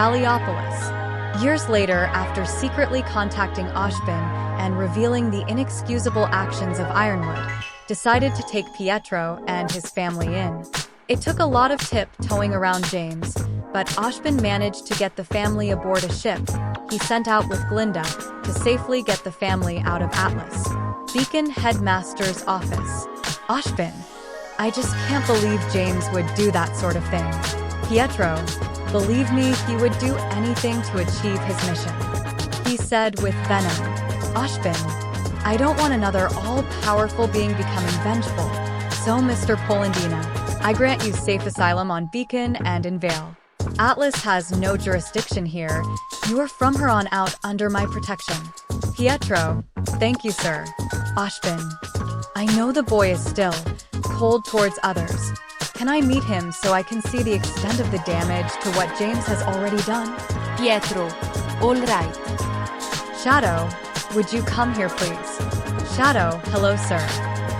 Valliopolis. Years later, after secretly contacting Ozpin and revealing the inexcusable actions of Ironwood, decided to take Pietro and his family in. It took a lot of tip-toeing around James, but Ozpin managed to get the family aboard a ship he sent out with Glinda to safely get the family out of Atlas. Beacon Headmaster's Office. Ozpin. I just can't believe James would do that sort of thing. Pietro. Believe me, he would do anything to achieve his mission. He said with venom. Ozpin. I don't want another all-powerful being becoming vengeful. So Mr. Polendina, I grant you safe asylum on Beacon and in Vale. Atlas has no jurisdiction here. You are from here on out under my protection. Pietro. Thank you, sir. Ozpin. I know the boy is still cold towards others. Can I meet him so I can see the extent of the damage to what James has already done? Pietro. All right. Shadow. Would you come here, please? Shadow. Hello, sir.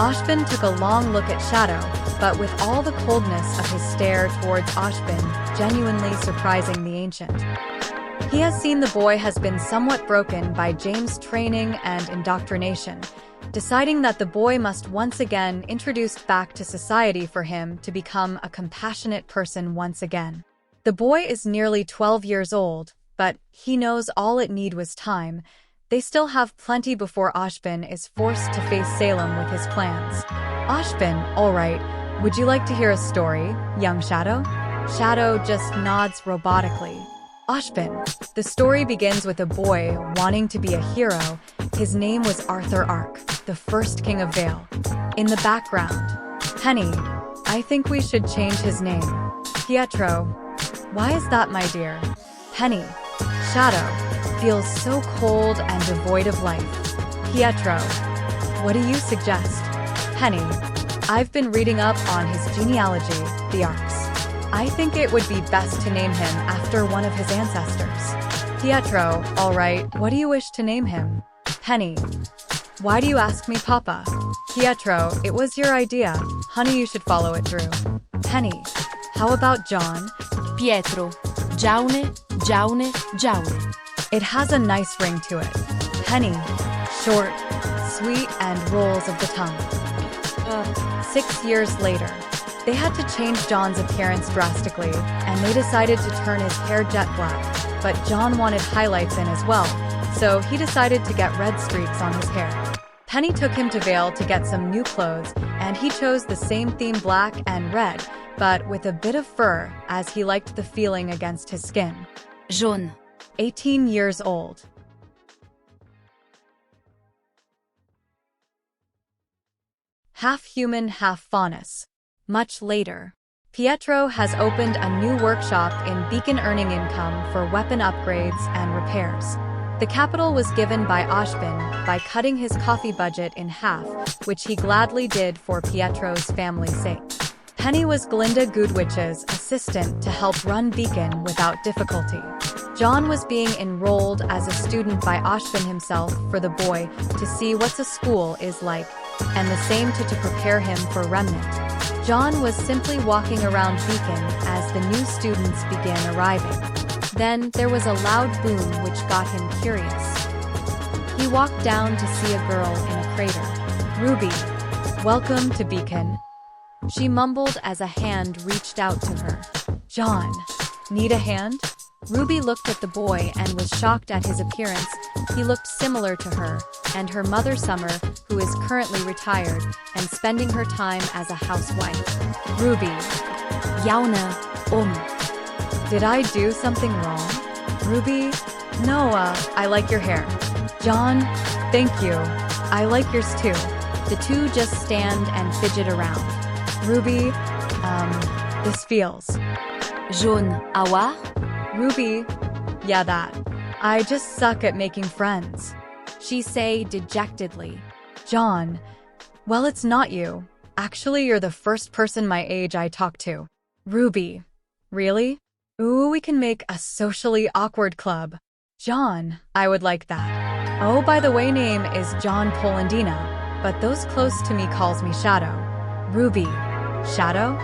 Ozpin took a long look at Shadow, but with all the coldness of his stare towards Ozpin, genuinely surprising the ancient. He has seen the boy has been somewhat broken by James' training and indoctrination, deciding that the boy must once again introduced back to society for him to become a compassionate person once again. The boy is nearly 12 years old, but he knows all it need was time. They still have plenty before Ozpin is forced to face Salem with his plans. Ozpin, all right, would you like to hear a story, young Shadow? Shadow just nods robotically. Ozpin. The story begins with a boy wanting to be a hero. His name was Arthur Ark, the first king of Vale. In the background. Penny. I think we should change his name. Pietro. Why is that, my dear? Penny. Shadow. Feels so cold and devoid of life. Pietro. What do you suggest? Penny. I've been reading up on his genealogy, the Arks. I think it would be best to name him after one of his ancestors. Pietro. All right, what do you wish to name him? Penny. Why do you ask me, Papa? Pietro. It was your idea. Honey, you should follow it through. Penny. How about Jaune? Pietro. Jaune, Jaune, Jaune. It has a nice ring to it. Penny. Short, sweet, and rolls of the tongue. 6 years later, they had to change Jaune's appearance drastically, and they decided to turn his hair jet black, but Jaune wanted highlights in as well, so he decided to get red streaks on his hair. Penny took him to Vale to get some new clothes, and he chose the same theme, black and red, but with a bit of fur, as he liked the feeling against his skin. Jaune. 18 years old. Half human, half faunus. Much later. Pietro has opened a new workshop in Beacon, earning income for weapon upgrades and repairs. The capital was given by Ozpin by cutting his coffee budget in half, which he gladly did for Pietro's family's sake. Penny was Glinda Goodwich's assistant to help run Beacon without difficulty. Jaune was being enrolled as a student by Ozpin himself for the boy to see what a school is like, and the same to prepare him for Remnant. Jaune was simply walking around Beacon as the new students began arriving. Then there was a loud boom which got him curious. He walked down to see a girl in a crater. Ruby. Welcome to Beacon. She mumbled as a hand reached out to her. Jaune. Need a hand? Ruby looked at the boy and was shocked at his appearance. He looked similar to her, and her mother Summer, who is currently retired and spending her time as a housewife. Ruby. Jaune. Did I do something wrong? Ruby. No, I like your hair. Jaune. Thank you. I like yours too. The two just stand and fidget around. Ruby. This feels. Jaune. Awa? Ruby. Yeah, that. I just suck at making friends. She say dejectedly. Jaune. Well, it's not you. Actually, you're the first person my age I talk to. Ruby. Really? Ooh, we can make a socially awkward club. Jaune. I would like that. Oh, by the way, name is Pietro Polendina, but those close to me calls me Shadow. Ruby. Shadow?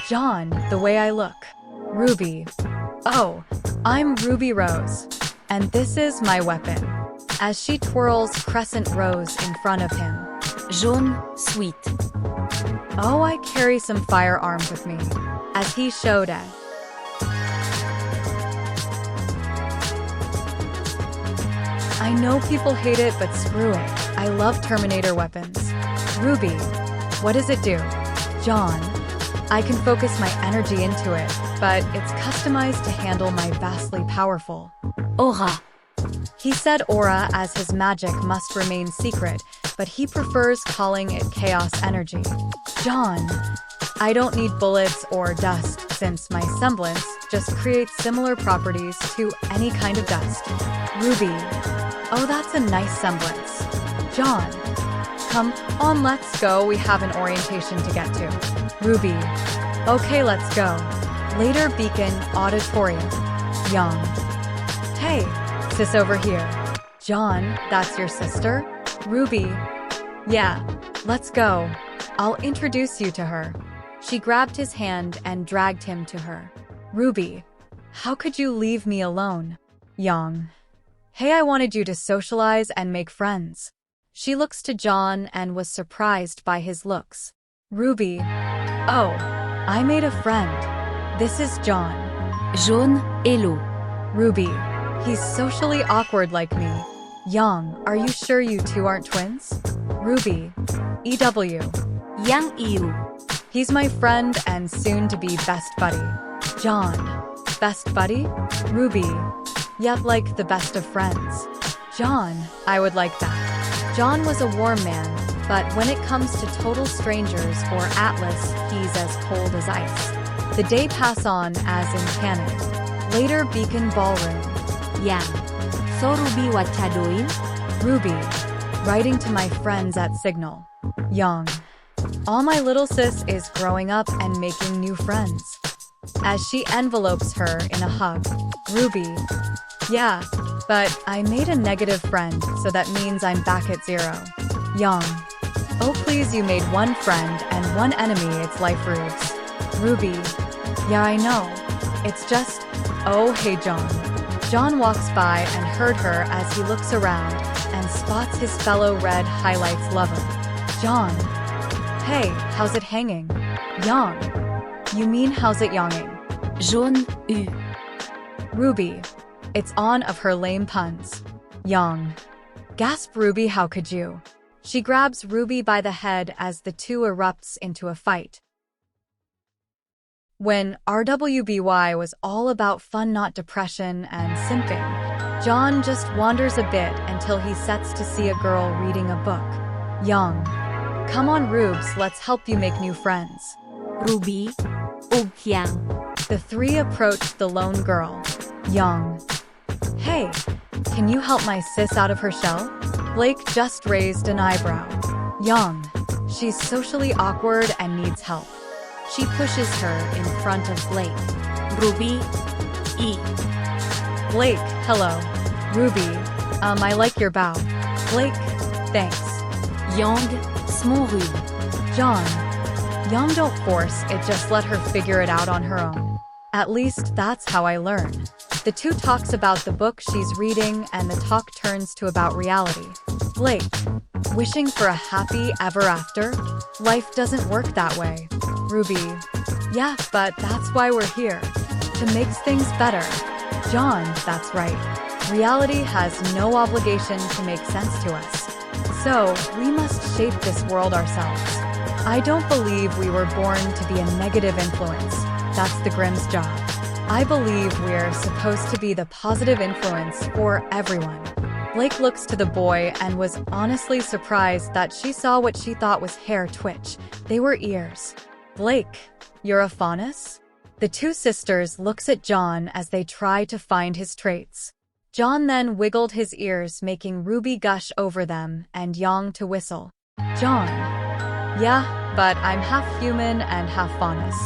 Jaune, the way I look. Ruby. Oh, I'm Ruby Rose, and this is my weapon. As she twirls Crescent Rose in front of him. Jaune, sweet. Oh, I carry some firearms with me, as he showed it. I know people hate it, but screw it. I love Terminator weapons. Ruby, what does it do? Jaune, I can focus my energy into it, but it's customized to handle my vastly powerful Aura. He said aura as his magic must remain secret, but he prefers calling it chaos energy. Jaune, I don't need bullets or dust since my semblance just creates similar properties to any kind of dust. Ruby, oh, that's a nice semblance. Jaune, come on, let's go, we have an orientation to get to. Ruby, okay, let's go. Later Beacon Auditorium. Young, hey, sis over here. Jaune, that's your sister? Ruby, yeah, let's go. I'll introduce you to her. She grabbed his hand and dragged him to her. Ruby, how could you leave me alone? Young, hey, I wanted you to socialize and make friends. She looks to Jaune and was surprised by his looks. Ruby, oh, I made a friend. This is Jaune. Jaune, hello. Ruby, he's socially awkward like me. Young, are you sure you two aren't twins? Ruby, EW. Yang Iu. He's my friend and soon-to-be best buddy. Jaune, best buddy? Ruby, yep, like the best of friends. Jaune, I would like that. Jaune was a warm man, but when it comes to total strangers or Atlas, he's as cold as ice. The day pass on as in canon. Later Beacon Ballroom. Yang. So Ruby, what ya doing? Ruby, writing to my friends at Signal. Young, all my little sis is growing up and making new friends. As she envelopes her in a hug. Ruby, yeah, but I made a negative friend, so that means I'm back at 0. Young, oh please, you made one friend and one enemy, it's life Rubes. Ruby, yeah, I know. It's just, oh hey Jaune. Jaune walks by and heard her as he looks around and spots his fellow red highlights lover. Jaune, hey, how's it hanging? Young, you mean how's it yonging? Jaune, U. Ruby, it's on of her lame puns. Young, gasp Ruby, how could you? She grabs Ruby by the head as the two erupts into a fight. When RWBY was all about fun, not depression and simping, Jaune just wanders a bit until he sets to see a girl reading a book. Young, come on Rubes, let's help you make new friends. Ruby, Yang. The three approached the lone girl. Young, hey, can you help my sis out of her shell? Blake just raised an eyebrow. Young, she's socially awkward and needs help. She pushes her in front of Blake. Ruby, E. Blake, hello. Ruby, I like your bow. Blake, thanks. Yang, small rube. Jaune, Young, don't force it, just let her figure it out on her own. At least that's how I learn. The two talks about the book she's reading and the talk turns to about reality. Blake, wishing for a happy ever after? Life doesn't work that way. Ruby, yeah, but that's why we're here. To make things better. Jaune, that's right. Reality has no obligation to make sense to us. So, we must shape this world ourselves. I don't believe we were born to be a negative influence. That's the Grimm's job. I believe we're supposed to be the positive influence for everyone. Blake looks to the boy and was honestly surprised that she saw what she thought was hair twitch. They were ears. Blake, you're a faunus? The two sisters looks at Jaune as they try to find his traits. Jaune then wiggled his ears, making Ruby gush over them and Yang to whistle. Jaune, yeah, but I'm half human and half faunus.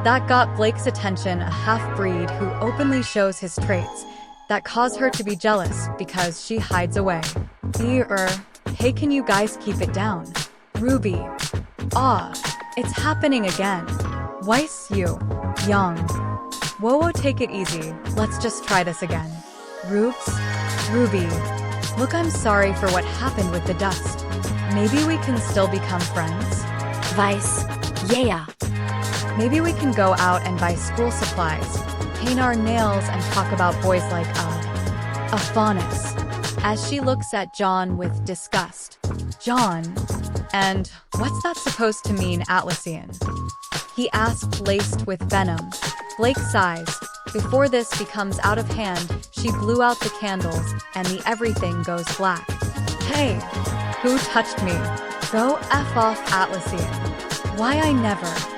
That got Blake's attention, a half-breed who openly shows his traits that cause her to be jealous because she hides away. Hey, can you guys keep it down? Ruby, it's happening again. Weiss, you. Young, Whoa, take it easy. Let's just try this again. Rubes? Ruby. Look, I'm sorry for what happened with the dust. Maybe we can still become friends? Weiß. Yeah. Maybe we can go out and buy school supplies, paint our nails, and talk about boys like, a faunus. As she looks at Jaune with disgust. Jaune? And what's that supposed to mean, Atlassian? He asked, laced with venom. Blake sighs. Before this becomes out of hand, she blew out the candles, and the everything goes black. Hey, who touched me? Go F off, Atlassian. Why I never.